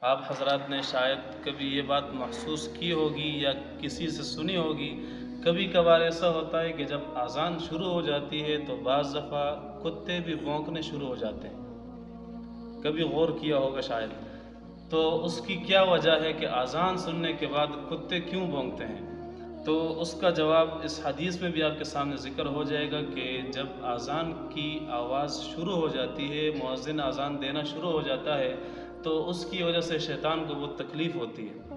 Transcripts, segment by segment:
آپ حضرات نے شاید کبھی یہ بات محسوس کی ہوگی یا کسی سے سنی ہوگی، کبھی کبھار ایسا ہوتا ہے کہ جب اذان شروع ہو جاتی ہے تو بعض دفعہ کتے بھی بھونکنے شروع ہو جاتے ہیں۔ کبھی غور کیا ہوگا شاید۔ تو اس کی کیا وجہ ہے کہ اذان سننے کے بعد کتے کیوں بھونکتے ہیں؟ تو اس کا جواب اس حدیث میں بھی آپ کے سامنے ذکر ہو جائے گا کہ جب اذان کی آواز شروع ہو جاتی ہے، مؤذن اذان دینا شروع ہو جاتا ہے، تو اس کی وجہ سے شیطان کو بہت تکلیف ہوتی ہے۔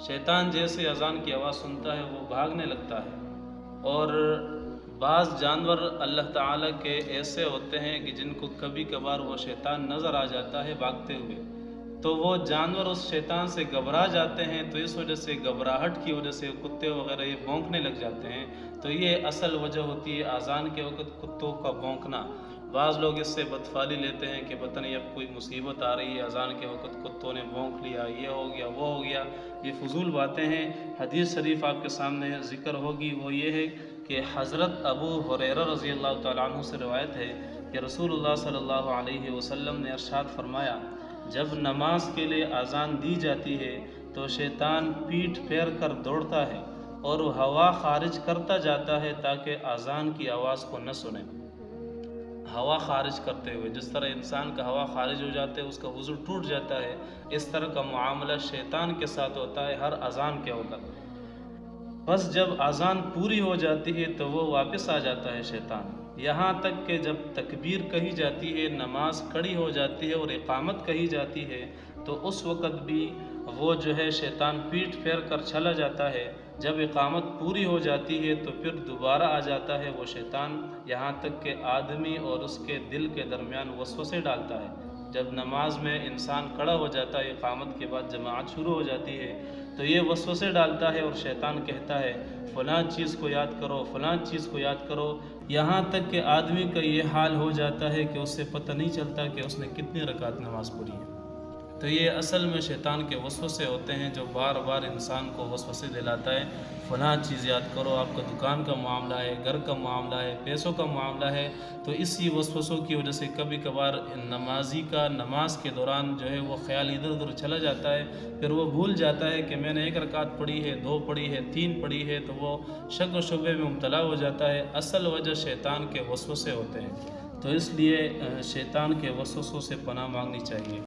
شیطان جیسے اذان کی آواز سنتا ہے وہ بھاگنے لگتا ہے، اور بعض جانور اللہ تعالیٰ کے ایسے ہوتے ہیں کہ جن کو کبھی کبھار وہ شیطان نظر آ جاتا ہے بھاگتے ہوئے، تو وہ جانور اس شیطان سے گھبرا جاتے ہیں، تو اس وجہ سے گھبراہٹ کی وجہ سے کتے وغیرہ یہ بھونکنے لگ جاتے ہیں۔ تو یہ اصل وجہ ہوتی ہے اذان کے وقت کتوں کا بھونکنا۔ بعض لوگ اس سے بدفعلی لیتے ہیں کہ پتہ نہیں اب کوئی مصیبت آ رہی ہے، اذان کے وقت کتوں نے بھونک لیا، یہ ہو گیا وہ ہو گیا۔ یہ فضول باتیں ہیں۔ حدیث شریف آپ کے سامنے ذکر ہوگی، وہ یہ ہے کہ حضرت ابو ہریرہ رضی اللہ تعالیٰ عنہ سے روایت ہے کہ رسول اللہ صلی اللہ علیہ وسلم نے ارشاد فرمایا، جب نماز کے لیے اذان دی جاتی ہے تو شیطان پیٹھ پھیر کر دوڑتا ہے اور وہ ہوا خارج کرتا جاتا ہے تاکہ اذان کی آواز کو نہ سنے۔ ہوا خارج کرتے ہوئے، جس طرح انسان کا ہوا خارج ہو جاتا ہے اس کا وضو ٹوٹ جاتا ہے، اس طرح کا معاملہ شیطان کے ساتھ ہوتا ہے ہر اذان کے وقت۔ بس جب اذان پوری ہو جاتی ہے تو وہ واپس آ جاتا ہے شیطان، یہاں تک کہ جب تکبیر کہی جاتی ہے، نماز کھڑی ہو جاتی ہے اور اقامت کہی جاتی ہے، تو اس وقت بھی وہ جو ہے شیطان پیٹھ پھیر کر چلا جاتا ہے۔ جب اقامت پوری ہو جاتی ہے تو پھر دوبارہ آ جاتا ہے وہ شیطان، یہاں تک کہ آدمی اور اس کے دل کے درمیان وسوسے ڈالتا ہے۔ جب نماز میں انسان کھڑا ہو جاتا ہے، اقامت کے بعد جماعت شروع ہو جاتی ہے، تو یہ وسوسے ڈالتا ہے اور شیطان کہتا ہے فلاں چیز کو یاد کرو، فلاں چیز کو یاد کرو، یہاں تک کہ آدمی کا یہ حال ہو جاتا ہے کہ اس سے پتہ نہیں چلتا کہ اس نے کتنی رکعت نماز پڑھی ہے۔ تو یہ اصل میں شیطان کے وسوسے ہوتے ہیں جو بار بار انسان کو وسوسے دلاتا ہے، فلاں چیز یاد کرو، آپ کا دکان کا معاملہ ہے، گھر کا معاملہ ہے، پیسوں کا معاملہ ہے۔ تو اسی وسوسوں کی وجہ سے کبھی کبھار نمازی کا نماز کے دوران جو ہے وہ خیال ادھر ادھر چلا جاتا ہے، پھر وہ بھول جاتا ہے کہ میں نے 1 رکعت پڑھی ہے، 2 پڑھی ہے، 3 پڑھی ہے، تو وہ شک و شبے میں مبتلا ہو جاتا ہے۔ اصل وجہ شیطان کے وسوسے ہوتے ہیں، تو اس لیے شیطان کے وسوسوں سے پناہ مانگنی چاہیے۔